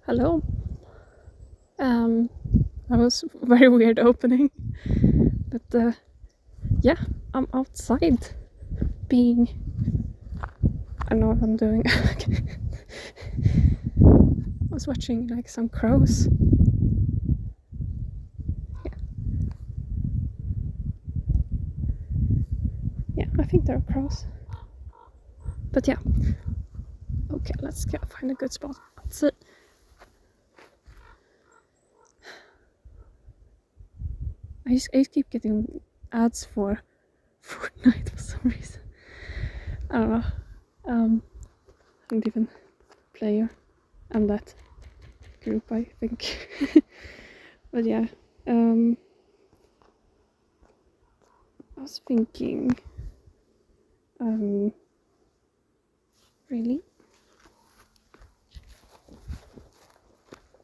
Hello. That was a very weird opening, but yeah, I'm outside being. I don't know what I'm doing. I was watching like some crows. Yeah, I think there are crows. But yeah. Okay, let's find a good spot. That's it. I just keep getting ads for Fortnite for some reason. I don't know. I don't even play on that group, I think. But yeah. I was thinking, really,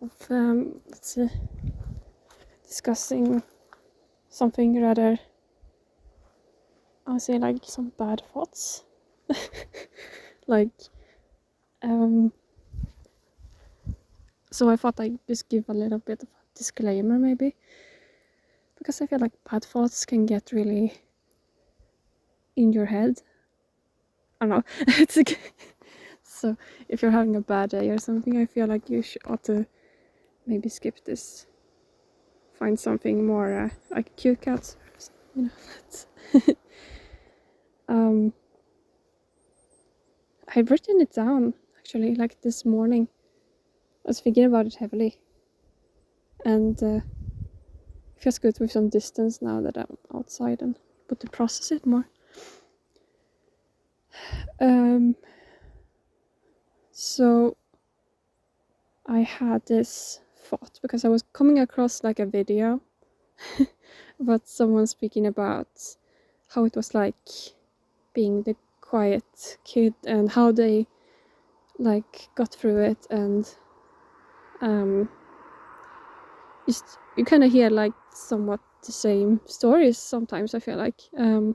of let's see, discussing something rather, I would say, like some bad thoughts, like, so I thought I'd just give a little bit of a disclaimer, maybe, because I feel like bad thoughts can get really in your head. I don't know. It's okay. So if you're having a bad day or something, I feel like you ought to maybe skip this. Find something more like cute cats, you know. That's I've written it down actually, like this morning. I was thinking about it heavily, and it feels good with some distance now that I'm outside and able to process it more. So I had this thought because I was coming across like a video about someone speaking about how it was like being the quiet kid and how they like got through it, and just you kind of hear like somewhat the same stories sometimes. I feel like I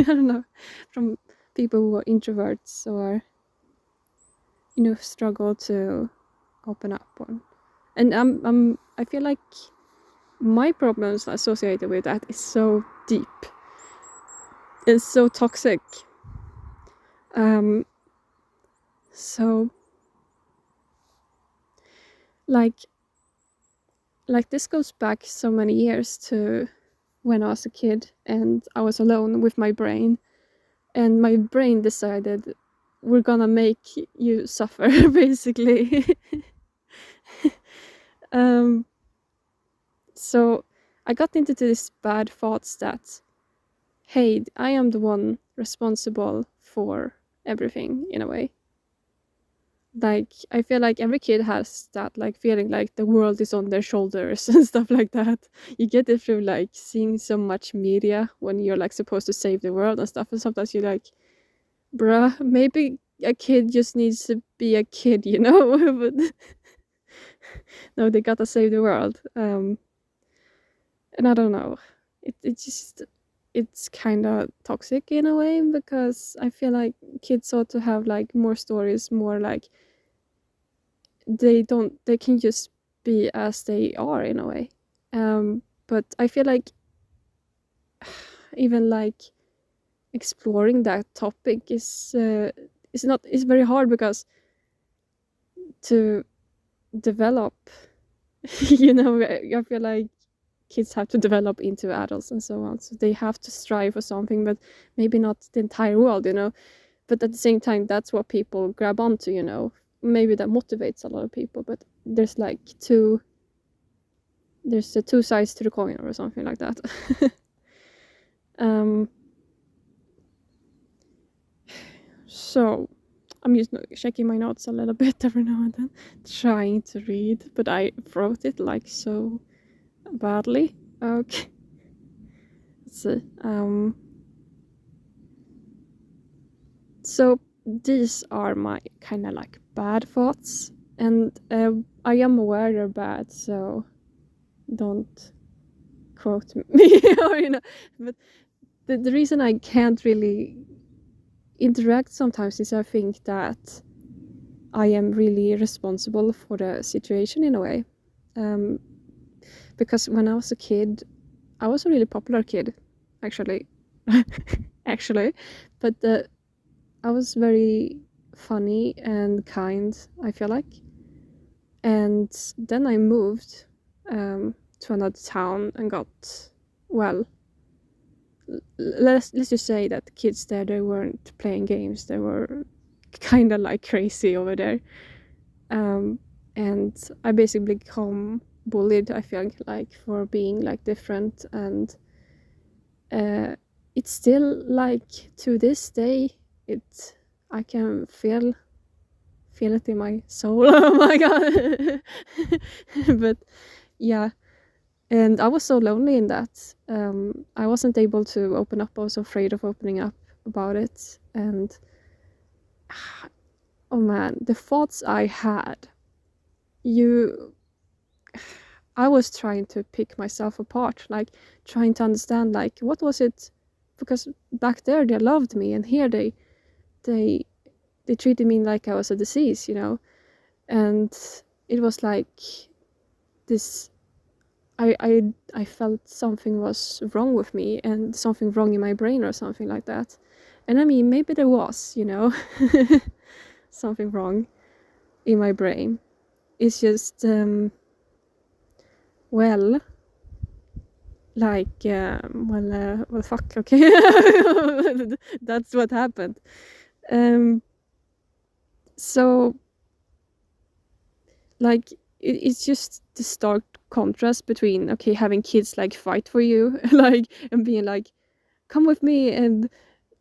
don't know, from people who are introverts or struggle to open up on, and I feel like my problems associated with that is so deep. It's so toxic. So like this goes back so many years to when I was a kid and I was alone with my brain, and my brain decided we're gonna make you suffer basically. So I got into this bad thoughts that, hey, I am the one responsible for everything in a way. Like, I feel like every kid has that, like, feeling like the world is on their shoulders and stuff like that. You get it through, like, seeing so much media when you're, like, supposed to save the world and stuff. And sometimes you're like, bruh, maybe a kid just needs to be a kid, you know? But no, they gotta save the world. And I don't know. It's kind of toxic in a way, because I feel like kids ought to have, like, more stories, more, like, they can just be as they are in a way. But I feel like even like exploring that topic is very hard, because to develop I feel like kids have to develop into adults and so on, so they have to strive for something, but maybe not the entire world, but at the same time that's what people grab onto. Maybe that motivates a lot of people, but there's like two sides to the coin or something like that. So I'm just checking my notes a little bit every now and then, trying to read, but I wrote it like so badly. Okay, let's see. So these are my kind of like bad thoughts, and I am aware they're bad, so don't quote me or but the reason I can't really interact sometimes is I think that I am really responsible for the situation in a way. Because when I was a kid, I was a really popular kid, actually. Actually, but I was very funny and kind, I feel like. And then I moved to another town and got, well, let's just say that the kids there, they weren't playing games. They were kind of like crazy over there. And I basically become bullied, I feel like, for being like different. And it's still like, to this day, I can feel it in my soul. Oh my god. But yeah, and I was so lonely in that. I wasn't able to open up. I was afraid of opening up about it. And oh man, the thoughts I had, I was trying to pick myself apart, like trying to understand, like, what was it? Because back there they loved me, and here they treated me like I was a disease, and it was like this. I felt something was wrong with me, and something wrong in my brain or something like that. And I mean, maybe there was, something wrong in my brain. It's just well, like well, fuck, okay. That's what happened. So like it's just the stark contrast between, okay, having kids like fight for you, like, and being like, come with me, and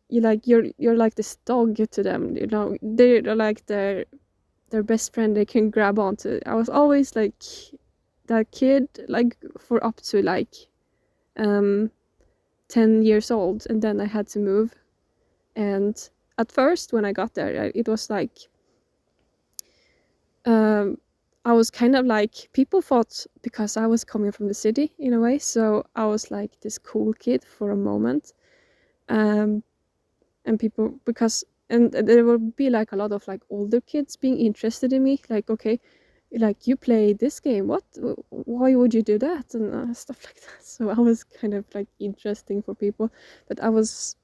you're like this dog to them, they're like their best friend they can grab onto. I was always like that kid, like, for up to like 10 years old, and then I had to move. And at first when I got there, it was like I was kind of like, people thought, because I was coming from the city in a way, so I was like this cool kid for a moment. And people, and there would be like a lot of like older kids being interested in me, like, okay, like, you play this game, why would you do that, and stuff like that. So I was kind of like interesting for people, but I was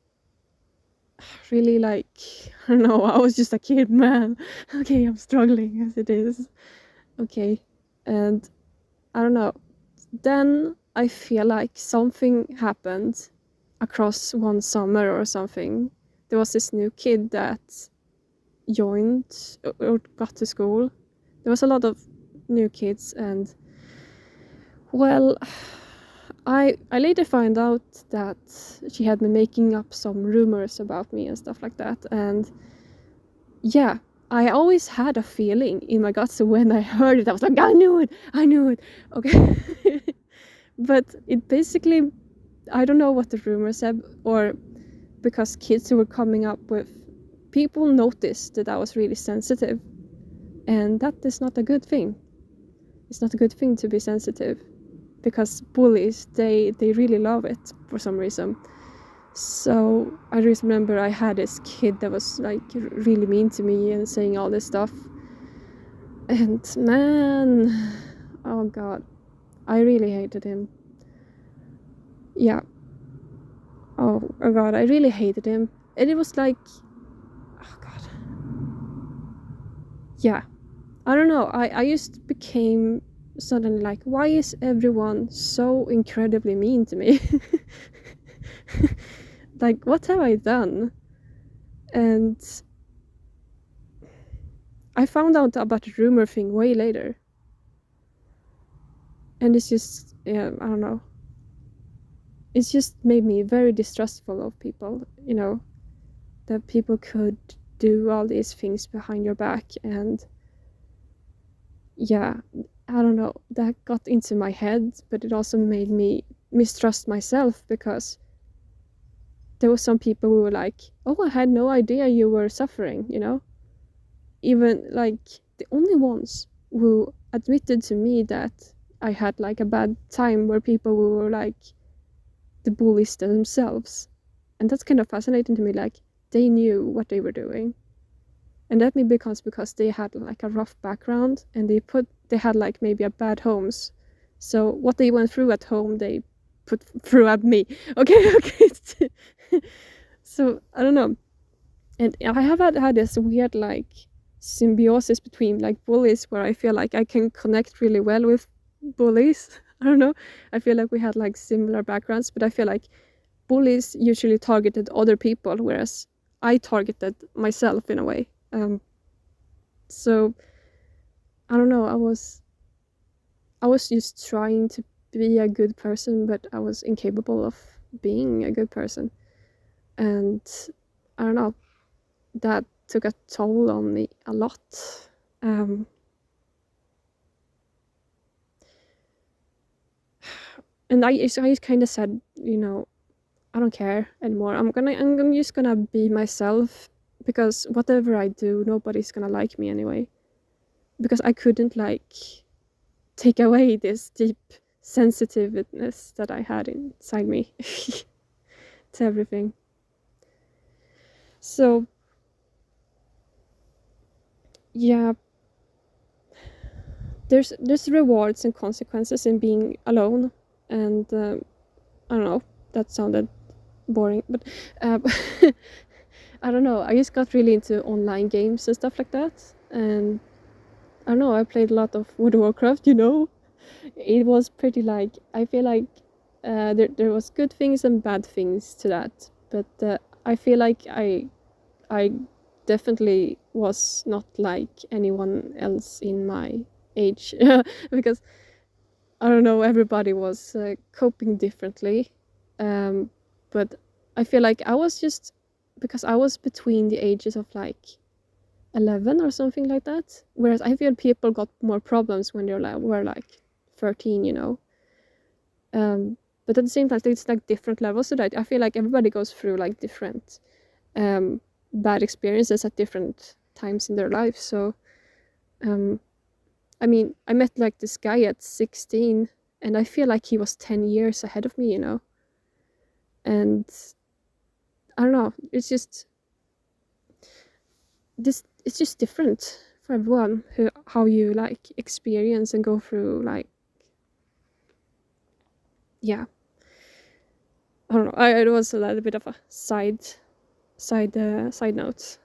really like, I don't know, I was just a kid, man. Okay, I'm struggling as it is. Okay, and I don't know, then I feel like something happened across one summer or something. There was this new kid that joined or got to school. There was a lot of new kids, and well, I later found out that she had been making up some rumors about me and stuff like that. And yeah, I always had a feeling in my gut, so when I heard it, I was like, I knew it, okay. But it basically, I don't know what the rumor said, or because kids who were coming up with, people noticed that I was really sensitive, and that is not a good thing. It's not a good thing to be sensitive, because bullies, they really love it for some reason. So I just remember I had this kid that was like really mean to me and saying all this stuff, and man, oh god, I really hated him. Yeah, oh god, I really hated him. And it was like, oh god, yeah, I don't know, I just became suddenly like, why is everyone so incredibly mean to me? Like, what have I done? And I found out about the rumor thing way later, and it's just, yeah, I don't know, it's just made me very distrustful of people, that people could do all these things behind your back. And yeah, I don't know, that got into my head, but it also made me mistrust myself, because there were some people who were like, oh, I had no idea you were suffering, even like the only ones who admitted to me that I had like a bad time were people who were like the bullies themselves. And that's kind of fascinating to me, like, they knew what they were doing. And that maybe becomes because they had like a rough background, and they had like maybe a bad homes. So what they went through at home, they put through at me. Okay. So I don't know. And I have had this weird like symbiosis between like bullies, where I feel like I can connect really well with bullies. I don't know. I feel like we had like similar backgrounds, but I feel like bullies usually targeted other people, whereas I targeted myself in a way. So I don't know. I was just trying to be a good person, but I was incapable of being a good person, and I don't know. That took a toll on me a lot. And I kind of said, you know, I don't care anymore. I'm just gonna be myself, because whatever I do, nobody's gonna like me anyway. Because I couldn't like take away this deep sensitiveness that I had inside me to everything. So yeah, there's rewards and consequences in being alone, and I don't know. That sounded boring, but I don't know. I just got really into online games and stuff like that, and I don't know. I played a lot of World of Warcraft. You know, it was pretty like, I feel like there was good things and bad things to that, but I feel like I definitely was not like anyone else in my age because I don't know, everybody was coping differently, but I feel like I was just, because I was between the ages of like 11 or something like that, whereas I feel people got more problems when they were like 13, you know. But at the same time, it's like different levels to that. I feel like everybody goes through like different bad experiences at different times in their life. So I mean, I met like this guy at 16, and I feel like he was 10 years ahead of me, you know. And I don't know, it's just it's just different for everyone, how you like experience and go through, like, yeah. I don't know. It was a little bit of a side note.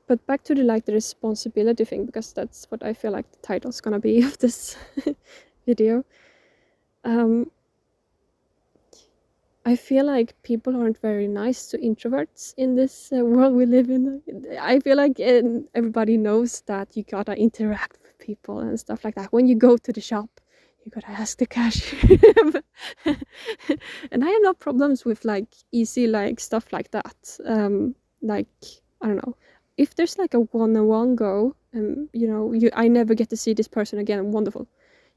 But back to the responsibility thing, because that's what I feel like the title's gonna be of this video. I feel like people aren't very nice to introverts in this world we live in. I feel like everybody knows that you gotta interact with people and stuff like that. When you go to the shop, you gotta ask the cashier. And I have no problems with like easy like stuff like that. Like, I don't know, if there's like a one-on-one go, you know, I never get to see this person again. Wonderful.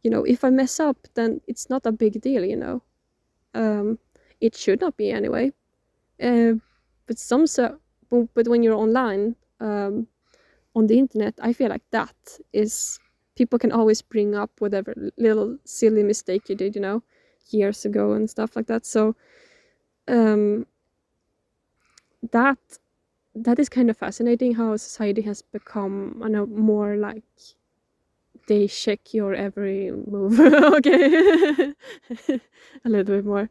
You know, if I mess up, then it's not a big deal. You know. It should not be anyway. But but when you're online, on the internet, I feel like that is, people can always bring up whatever little silly mistake you did, you know, years ago and stuff like that. So that is kind of fascinating, how society has become, I know, more like they check your every move. Okay. A little bit more.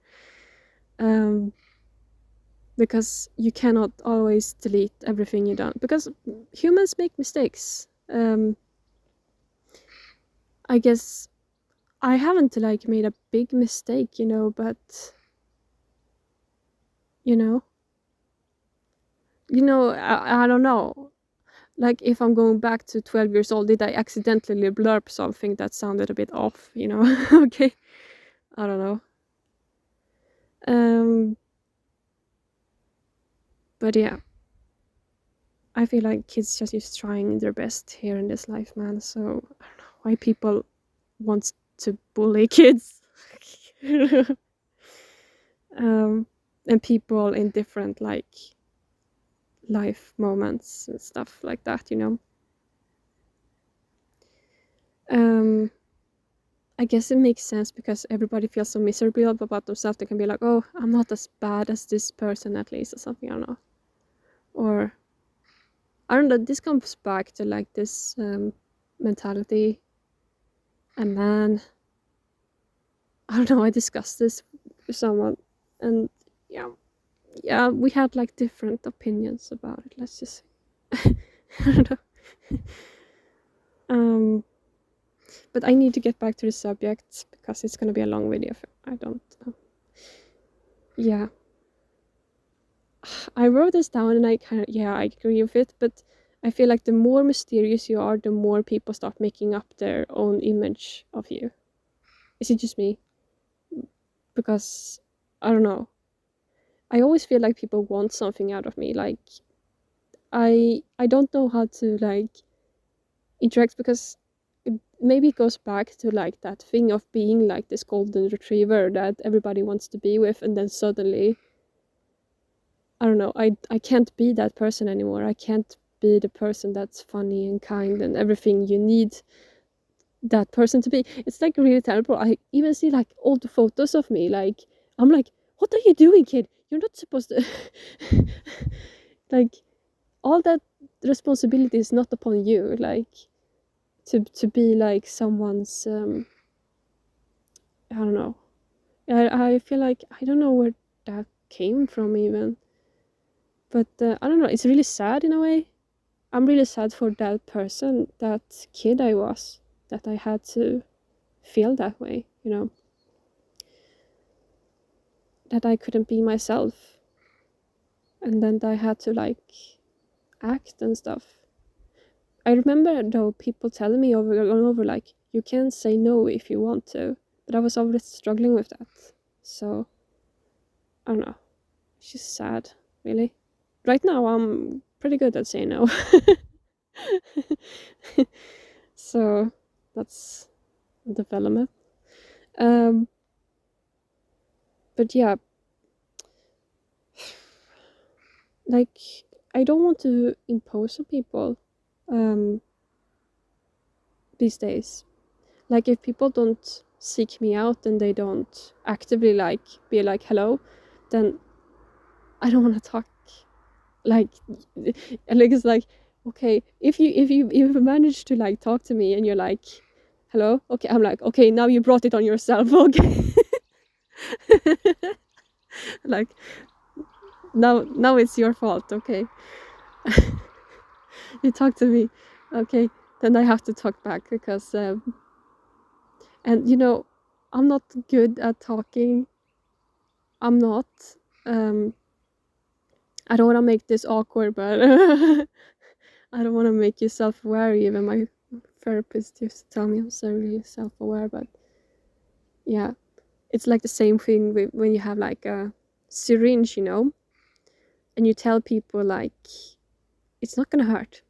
Because you cannot always delete everything you done, because humans make mistakes. I guess I haven't like made a big mistake, you know, but you know, I don't know. Like, if I'm going back to 12 years old, did I accidentally blurb something that sounded a bit off, you know? Okay, I don't know. But yeah, I feel like kids just trying their best here in this life, man. So I don't know why people want to bully kids. And people in different like life moments and stuff like that, you know. I guess it makes sense, because everybody feels so miserable about themselves. They can be like, oh, I'm not as bad as this person, at least, or something. I don't know. Or I don't know, this comes back to like this mentality. And man, I don't know, I discussed this with someone, and yeah, we had like different opinions about it, let's just say. I don't know. But I need to get back to the subject because it's gonna be a long video. I don't know. Yeah. I wrote this down and I I agree with it, but I feel like the more mysterious you are, the more people start making up their own image of you. Is it just me? Because I don't know. I always feel like people want something out of me. Like I don't know how to like interact, because maybe it goes back to like that thing of being like this golden retriever that everybody wants to be with, and then suddenly I don't know, I can't be that person anymore. I can't be the person that's funny and kind and everything you need that person to be. It's like really terrible. I even see like old photos of me, like I'm like, what are you doing, kid? You're not supposed to like, all that responsibility is not upon you, like to be like someone's I don't know. I feel like I don't know where that came from even. But I don't know, it's really sad in a way. I'm really sad for that person, that kid I was, that I had to feel that way, you know? That I couldn't be myself. And then I had to like act and stuff. I remember though people telling me over and over like, you can say no if you want to. But I was always struggling with that. So I don't know. It's just sad, really. Right now I'm pretty good at saying no. So that's a development. But yeah, like I don't want to impose on people these days. Like if people don't seek me out and they don't actively like be like hello, then I don't want to talk. Like it's like, okay, if you manage to like talk to me and you're like hello, okay, I'm like, okay, now you brought it on yourself. Okay. Like now it's your fault. Okay. You talk to me, okay, then I have to talk back, because and you know, I'm not good at talking. I'm not. I don't want to make this awkward, but I don't want to make you self-aware. Even my therapist used to tell me I'm so really self-aware, but yeah, it's like the same thing with when you have like a syringe, you know, and you tell people like it's not gonna hurt.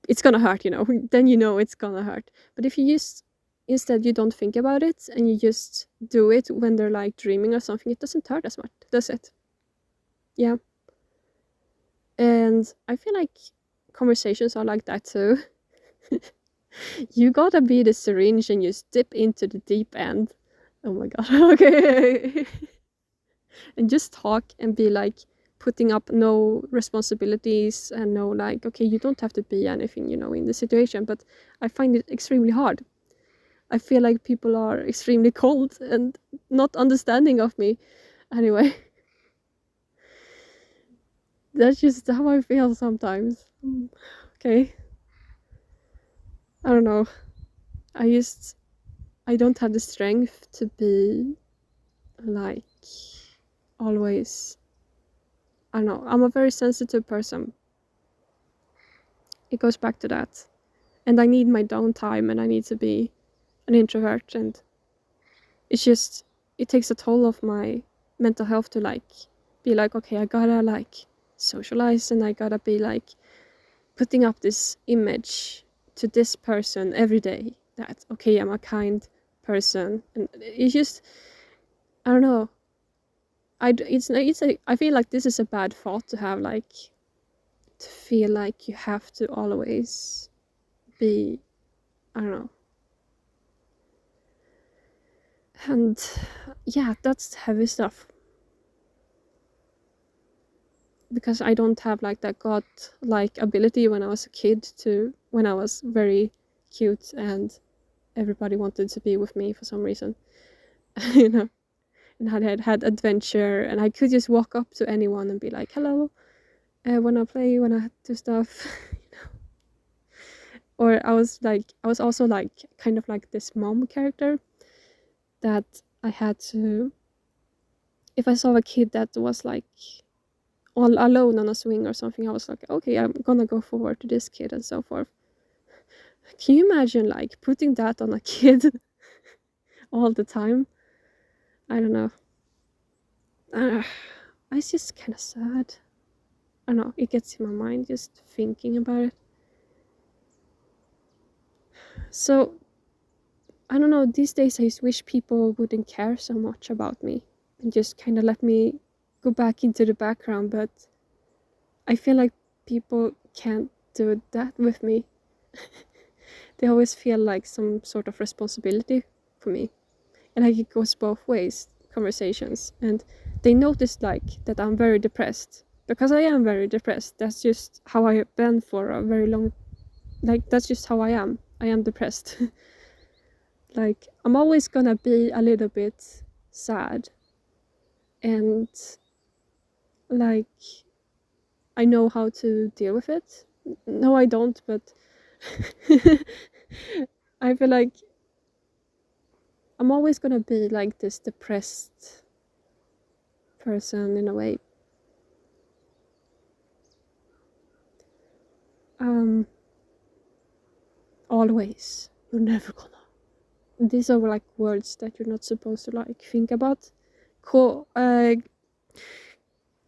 It's gonna hurt, you know. Then you know it's gonna hurt. But if you just instead you don't think about it and you just do it when they're like dreaming or something, it doesn't hurt as much, does it? Yeah. And I feel like conversations are like that too. You gotta be the syringe and you dip into the deep end. Oh my god. Okay. And just talk and be like putting up no responsibilities and no like, okay, you don't have to be anything, you know, in the situation. But I find it extremely hard. I feel like people are extremely cold and not understanding of me. Anyway, that's just how I feel sometimes. Okay. I don't know. I don't have the strength to be like always. I don't know. I'm a very sensitive person. It goes back to that. And I need my downtime and I need to be an introvert, and it's just it takes a toll of my mental health to like be like, okay, I gotta like socialize and I gotta be like putting up this image to this person every day that okay, I'm a kind person. And it's just I don't know, I feel like this is a bad thought to have, like to feel like you have to always be, I don't know. And yeah, that's heavy stuff. because I don't have like that god-like ability when I was a kid when I was very cute and everybody wanted to be with me for some reason. You know, and I had adventure, and I could just walk up to anyone and be like, hello, wanna play, wanna do stuff. Or I was also like kind of like this mom character that I had to, if I saw a kid that was like all alone on a swing or something, I was like, okay, I'm gonna go forward to this kid and so forth. Can you imagine like putting that on a kid all the time? I don't know. It's just kind of sad. I don't know, it gets in my mind just thinking about it. So, I don't know, these days I just wish people wouldn't care so much about me and just kind of let me go back into the background, but I feel like people can't do that with me. They always feel like some sort of responsibility for me. And like it goes both ways, conversations. And they notice like that I'm very depressed. Because I am very depressed. That's just how I have been for a very long, like that's just how I am. I am depressed. Like I'm always gonna be a little bit sad. And like I know how to deal with it. No, I don't, but I feel like I'm always gonna be like this depressed person in a way. Always. You're never gonna. These are like words that you're not supposed to like think about.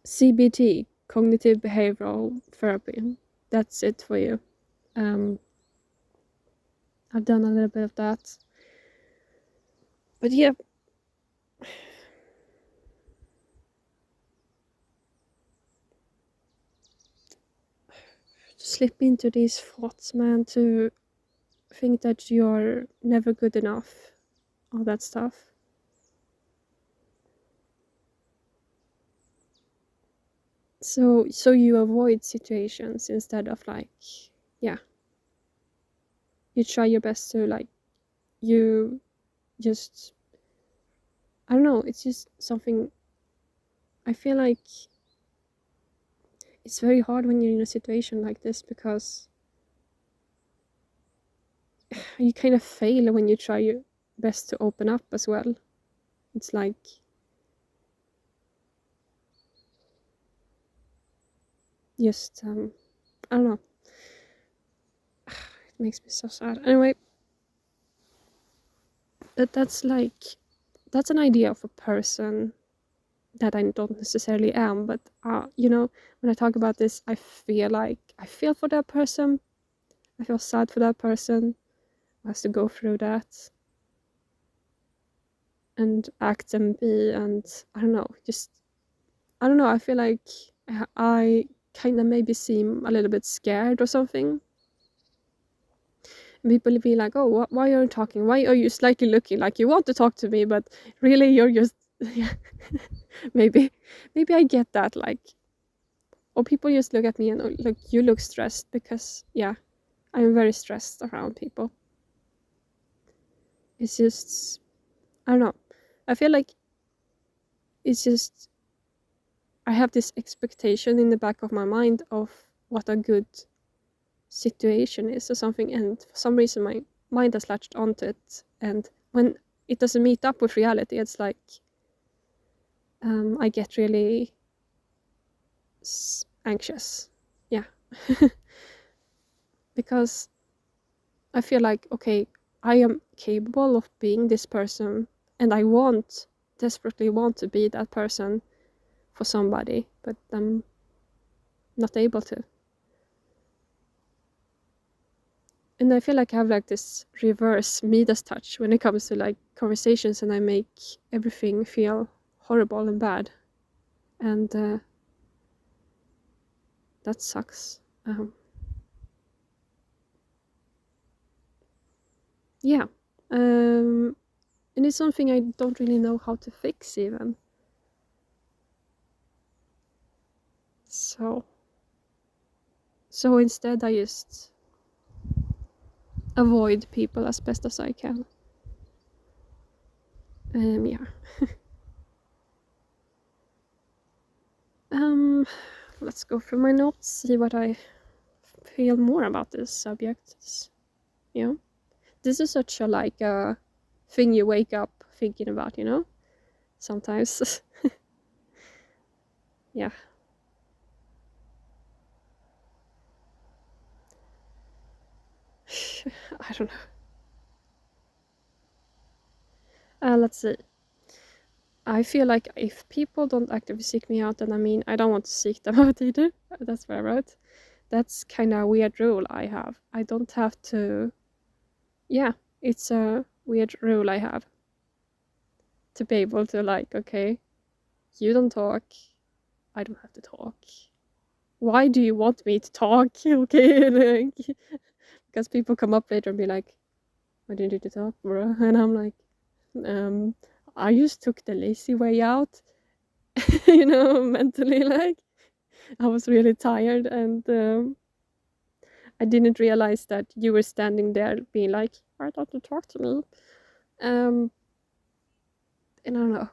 CBT, cognitive behavioral therapy. That's it for you. I've done a little bit of that. But yeah. Slip into these thoughts, man, to think that you're never good enough. All that stuff. So you avoid situations instead of like, yeah. You try your best to like, you just, I don't know, it's just something, I feel like it's very hard when you're in a situation like this because you kind of fail when you try your best to open up as well. It's like, just, I don't know. It makes me so sad. Anyway, that's an idea of a person that I don't necessarily am, but you know, when I talk about this, I feel like I feel for that person. I feel sad for that person who has to go through that and act and be, and I don't know, just I don't know. I feel like I kind of maybe seem a little bit scared or something. And people will be like, "Oh, why are you talking? Why are you slightly looking like you want to talk to me, but really you're just." Yeah. maybe I get that, like, or people just look at me and look, you look stressed, because yeah, I'm very stressed around people. It's just, I don't know, I feel like it's just, I have this expectation in the back of my mind of what a good situation is or something, and for some reason my mind has latched onto it, and when it doesn't meet up with reality, it's like I get really anxious. Yeah. Because I feel like, okay, I am capable of being this person, and I desperately want to be that person for somebody, but I'm not able to. And I feel like I have like this reverse Midas touch when it comes to like conversations, and I make everything feel horrible and bad. And that sucks. Yeah. And it's something I don't really know how to fix even. So instead I just avoid people as best as I can. Yeah. Let's go through my notes, see what I feel more about this subject. Yeah. This is such a like a thing you wake up thinking about, you know? Sometimes. Yeah. I don't know. Let's see. I feel like if people don't actively seek me out, then I mean, I don't want to seek them out either. That's what I wrote. That's kind of a weird rule I have. I don't have to. Yeah, it's a weird rule I have. To be able to, like, okay, you don't talk, I don't have to talk. Why do you want me to talk? Okay, like, because people come up later and be like, why didn't you talk, bro? And I'm like, I just took the lazy way out, you know, mentally, like, I was really tired and I didn't realize that you were standing there being like, why don't you talk to me? And I don't know.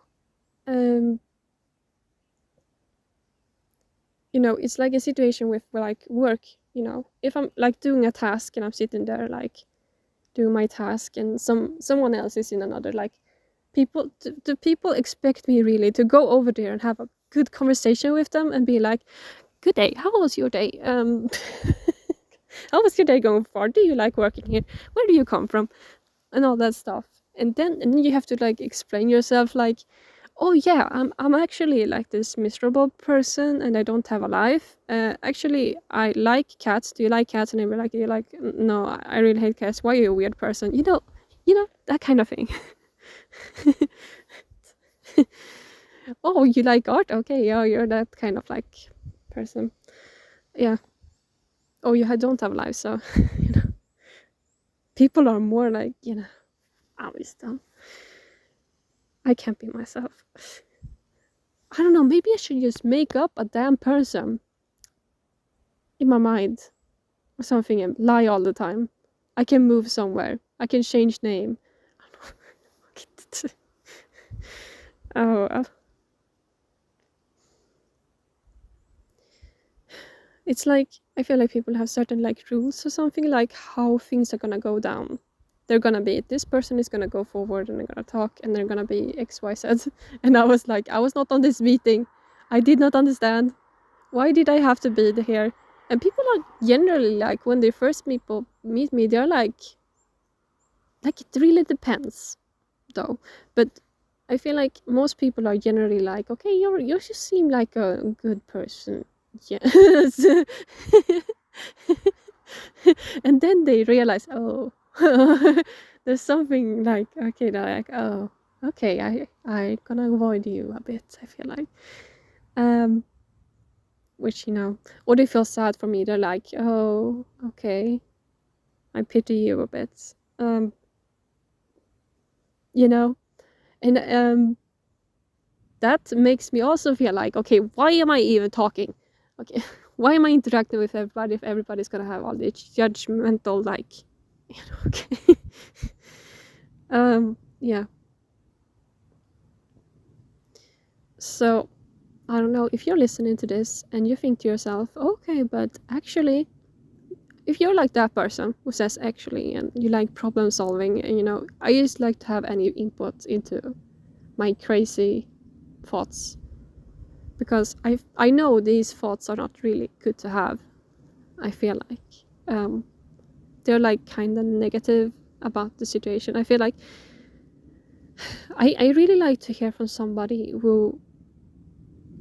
You know, it's like a situation with like work, you know, if I'm like doing a task and I'm sitting there like doing my task and someone else is in another, like, people do people expect me really to go over there and have a good conversation with them and be like, good day, how was your day? How was your day going far? Do you like working here? Where do you come from? And all that stuff. And then you have to like explain yourself like, oh yeah, I'm actually like this miserable person and I don't have a life. Actually, I like cats. Do you like cats? And they were like, you're like, no, I really hate cats. Why are you a weird person? You know that kind of thing. Oh, you like art? Okay, yeah, you're that kind of like person. Yeah. Oh, you don't have a life, so you know. People are more like, you know, always dumb. I can't be myself. I don't know, maybe I should just make up a damn person in my mind or something and lie all the time. I can move somewhere. I can change name. Oh well. It's like, I feel like people have certain like rules or something, like how things are gonna go down. They're gonna be, this person is gonna go forward and they're gonna talk and they're gonna be XYZ. And I was like, I was not on this meeting. I did not understand. Why did I have to be here? And people are generally like, when they first meet me, they're like it really depends though. But I feel like most people are generally like, okay, you just seem like a good person. Yes. And then they realize, oh, there's something like, okay, they're like, oh, okay, I gonna avoid you a bit, I feel like. Which, you know, or they feel sad for me. They're like, oh, okay, I pity you a bit. You know, and that makes me also feel like, okay, why am I even talking? Okay, why am I interacting with everybody if everybody's gonna have all this judgmental, like, you know, okay. Yeah. So I don't know if you're listening to this and you think to yourself, okay, but actually, if you're like that person who says actually and you like problem solving, and you know, I just like to have any input into my crazy thoughts, because I know these thoughts are not really good to have. I feel like they're like kind of negative about the situation. I feel like I really like to hear from somebody who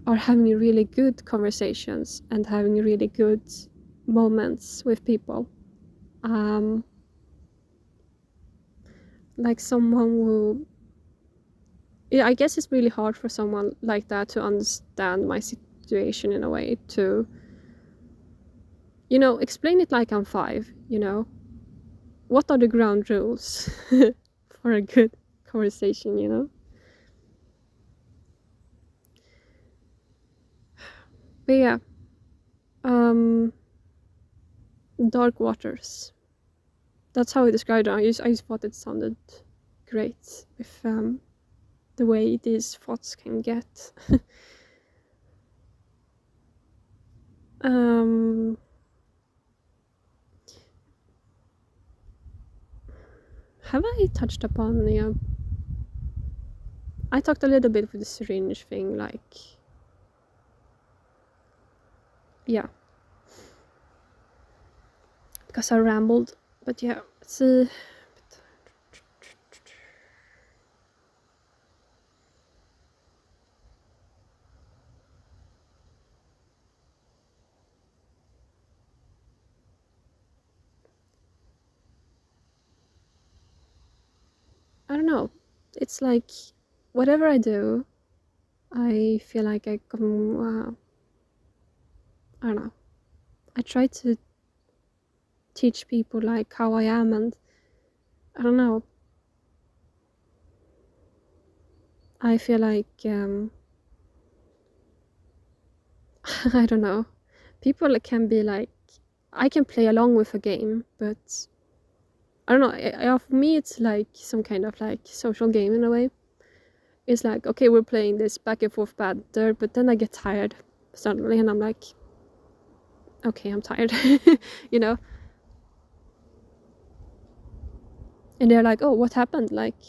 are having really good conversations and having really good moments with people. Like someone who, yeah, I guess it's really hard for someone like that to understand my situation in a way, to, you know, explain it like I'm 5, you know. What are the ground rules for a good conversation, you know? But yeah, Dark waters. That's how I described it. I just thought it sounded great with the way these thoughts can get. Have I touched upon, yeah, I talked a little bit with the syringe thing, like, yeah, because I rambled, but yeah, let's see. I don't know, it's like, whatever I do, I feel like I don't know, I try to teach people like how I am, and I don't know, I feel like I don't know, people can be like, I can play along with a game, but I don't know, for me it's like some kind of like social game in a way. It's like, okay, we're playing this back and forth banter, but then I get tired suddenly and I'm like, okay, I'm tired, you know? And they're like, oh, what happened? Like,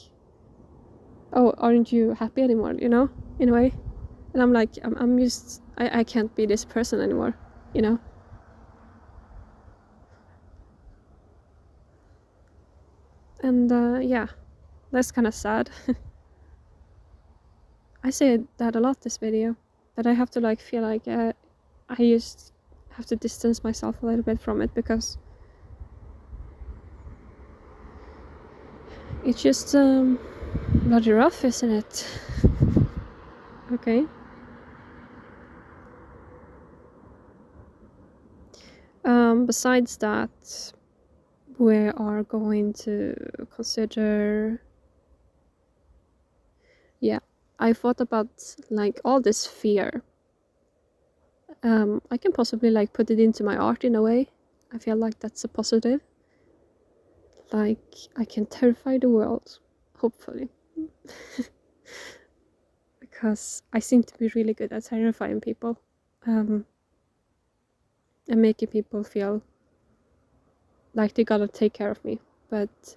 oh, aren't you happy anymore, you know, in a way? And I'm like, I'm just, I can't be this person anymore, you know? And yeah, that's kind of sad. I say that a lot this video, that I have to like feel like I just have to distance myself a little bit from it, because it's just bloody rough, isn't it? Okay. Besides that, we are going to consider, yeah, I thought about like all this fear. I can possibly like put it into my art in a way. I feel like that's a positive. Like, I can terrify the world, hopefully. Because I seem to be really good at terrifying people. And making people feel like they gotta take care of me. But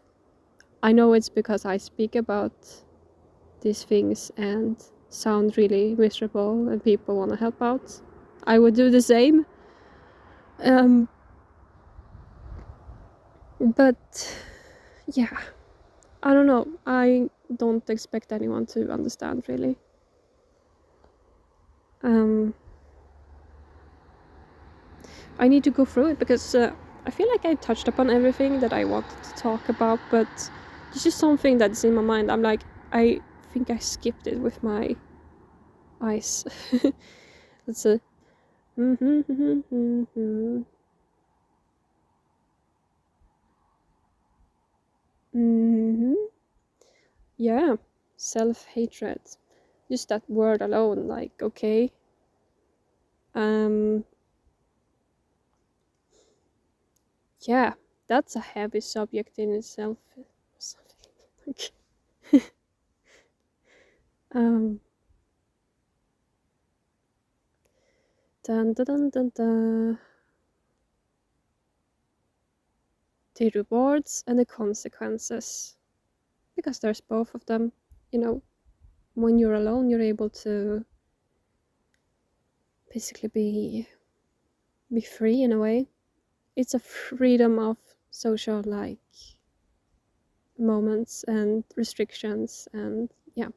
I know it's because I speak about these things and sound really miserable and people want to help out. I would do the same. But yeah, I don't know. I don't expect anyone to understand, really. I need to go through it because I feel like I touched upon everything that I wanted to talk about, but this is something that's in my mind. I'm like, I think I skipped it with my eyes. Let's see. Yeah, self-hatred. Just that word alone, like, okay. Yeah, that's a heavy subject in itself. Dun, dun, dun, dun, dun. The rewards and the consequences, because there's both of them. You know, when you're alone, you're able to basically be free in a way. It's a freedom of social like moments and restrictions, and yeah,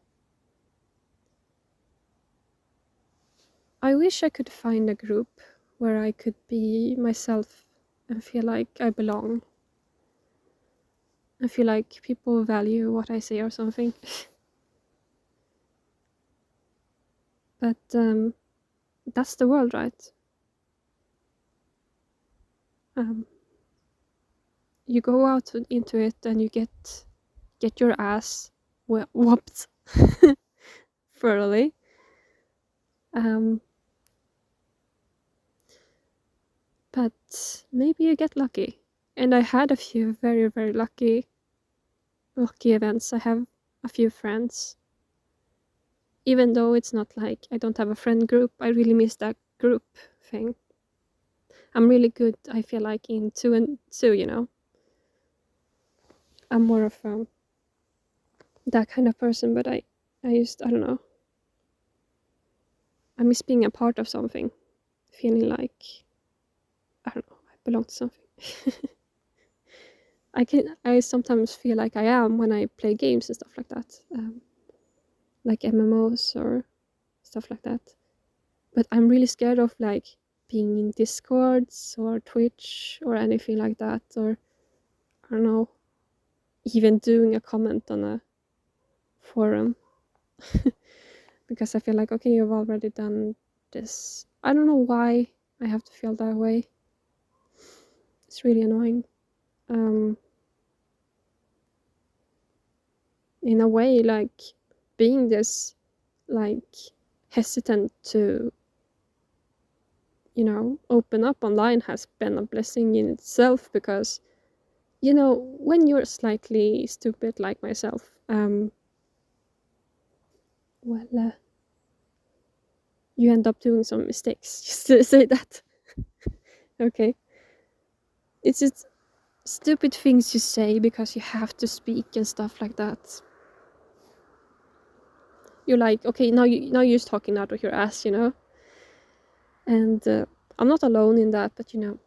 I wish I could find a group where I could be myself and feel like I belong. I feel like people value what I say or something. But that's the world, right? You go out into it and you get your ass whooped thoroughly. but maybe you get lucky. And I had a few very, very lucky events. I have a few friends. Even though it's not like I don't have a friend group, I really miss that group thing. I'm really good, I feel like, in 2 and 2, you know? I'm more of that kind of person, but I don't know. I miss being a part of something. Feeling like, I don't know, I belong to something. I sometimes feel like I am when I play games and stuff like that. Like MMOs or stuff like that. But I'm really scared of like being in Discords or Twitch or anything like that, or I don't know, even doing a comment on a forum. Because I feel like, okay, you've already done this. I don't know why I have to feel that way. It's really annoying. In a way, like being this like hesitant to, you know, open up online has been a blessing in itself, because, you know, when you're slightly stupid like myself, you end up doing some mistakes, just to say that. Okay, it's just stupid things you say because you have to speak and stuff like that. You're like, okay, now you're just talking out of your ass, you know. And I'm not alone in that, but you know,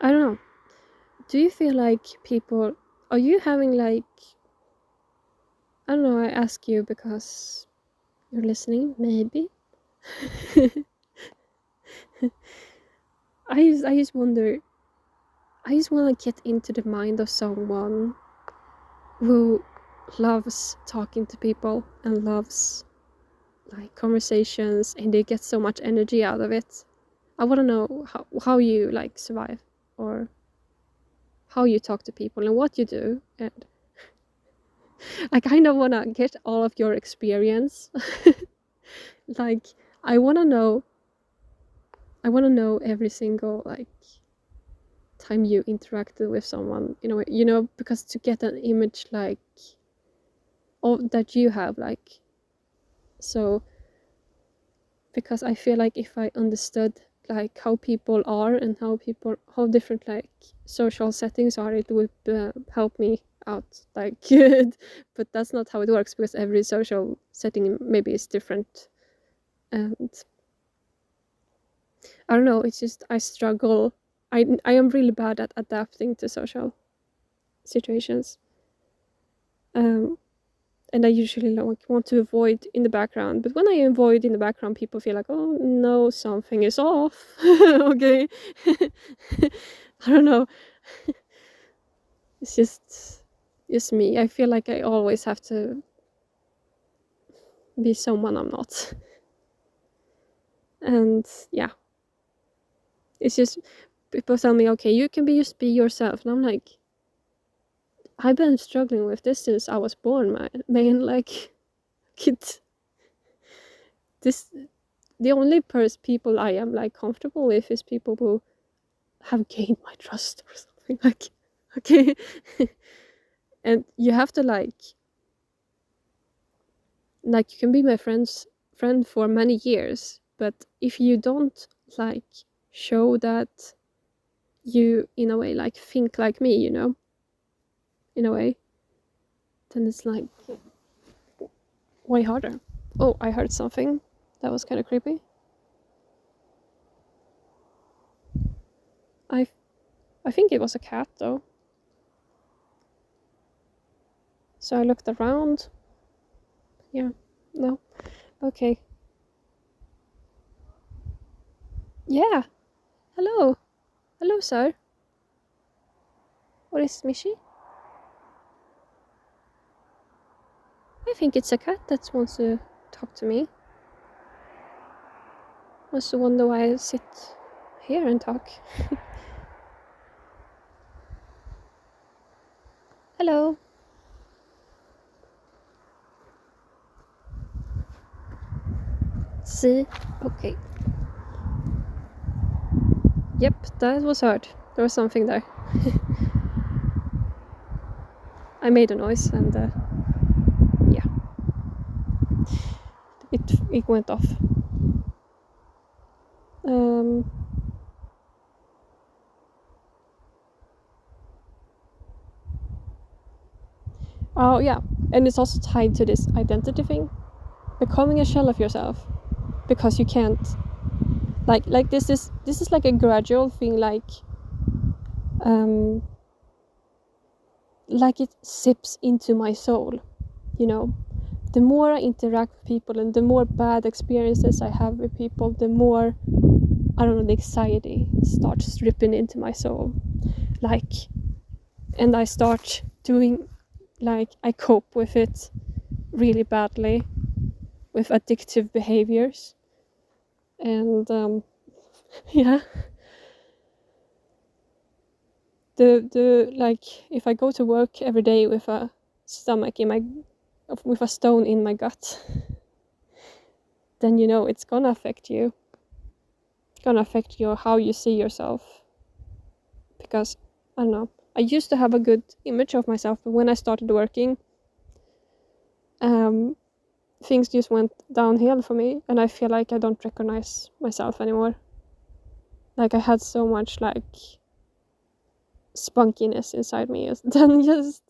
I don't know. Do you feel like people, are you having like, I don't know, I ask you because you're listening, maybe. I just wonder, I just want to get into the mind of someone who loves talking to people and loves like conversations, and they get so much energy out of it. I want to know how you like survive, or how you talk to people and what you do. And I kind of want to get all of your experience. Like, I want to know every single like time you interacted with someone, you know, because to get an image like of that you have, like, so, because I feel like if I understood like how people are and how different like social settings are, it would help me out like good. But that's not how it works, because every social setting maybe is different. And I don't know, it's just I struggle. I am really bad at adapting to social situations. And I usually want to avoid in the background. But when I avoid in the background, people feel like, oh no, something is off. Okay. I don't know. It's just me. I feel like I always have to be someone I'm not. And yeah. It's just people tell me, okay, you can just be yourself. And I'm like, I've been struggling with this since I was born, man. Like, kid. The only people I am like comfortable with is people who have gained my trust or something, like, okay. And you have to like you can be my friend for many years, but if you don't like show that you in a way like think like me, you know, in a way, then it's like way harder. Oh, I heard something that was kind of creepy. I think it was a cat though. So I looked around. Yeah, no. Okay. Yeah. Hello. Hello, sir. What is Mishi? I think it's a cat that wants to talk to me. Wants to wonder why I sit here and talk. Hello. See? Okay. Yep, that was heard. There was something there. I made a noise and yeah, it went off. Oh yeah, and it's also tied to this identity thing, becoming a shell of yourself, because you can't. Like this is like a gradual thing, like it seeps into my soul, you know. The more I interact with people and the more bad experiences I have with people, the more, I don't know, the anxiety starts dripping into my soul. And I start doing, I cope with it really badly with addictive behaviors. And yeah. If I go to work every day with a stomach with a stone in my gut, then it's gonna affect you. It's gonna affect you how you see yourself. Because I don't know. I used to have a good image of myself, but when I started working, things just went downhill for me, and I feel like I don't recognize myself anymore. I had so much spunkiness inside me, then just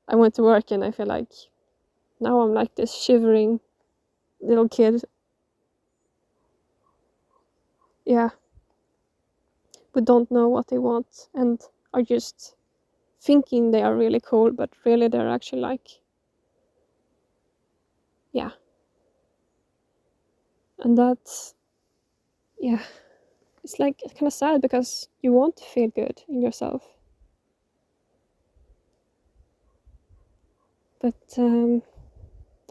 I went to work and I feel like now I'm like this shivering little kid. Yeah. Who don't know what they want and are just thinking they are really cool, but really they're actually yeah. And that's, yeah, it's kind of sad because you want to feel good in yourself. But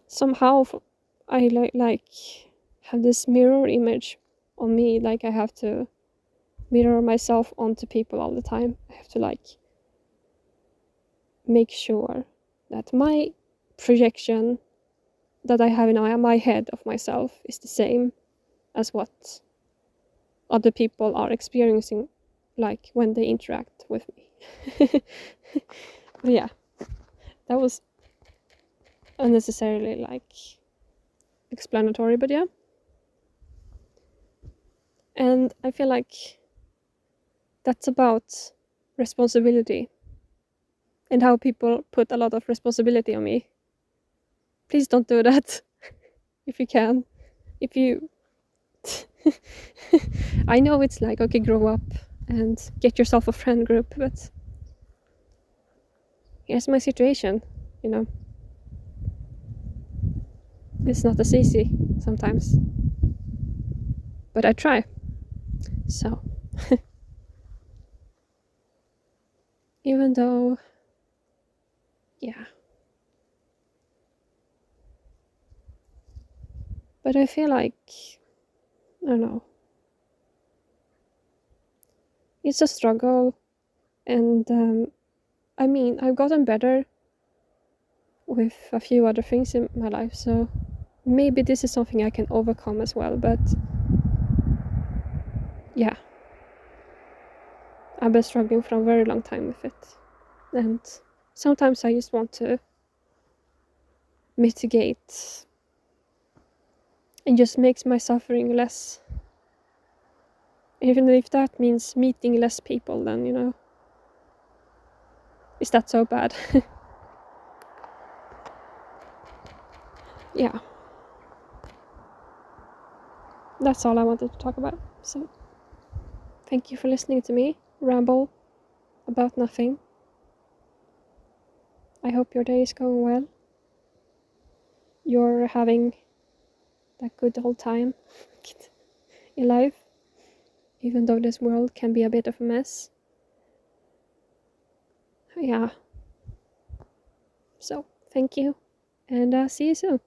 somehow I have this mirror image on me, I have to mirror myself onto people all the time. I have to make sure that my projection that I have in my head of myself is the same as what other people are experiencing when they interact with me. But yeah, that was unnecessarily explanatory, but yeah. And I feel like that's about responsibility and how people put a lot of responsibility on me. Please don't do that. If you can. If you I know it's okay, grow up and get yourself a friend group, but here's my situation, It's not as easy sometimes. But I try. So even though, yeah. But I feel I don't know. It's a struggle, and I mean, I've gotten better with a few other things in my life, so maybe this is something I can overcome as well, but yeah. I've been struggling for a very long time with it, and sometimes I just want to mitigate and just makes my suffering less. Even if that means meeting less people, then, is that so bad? Yeah. That's all I wanted to talk about. So, thank you for listening to me ramble about nothing. I hope your day is going well. You're having that good old time in life, even though this world can be a bit of a mess. Yeah. So, thank you, and see you soon.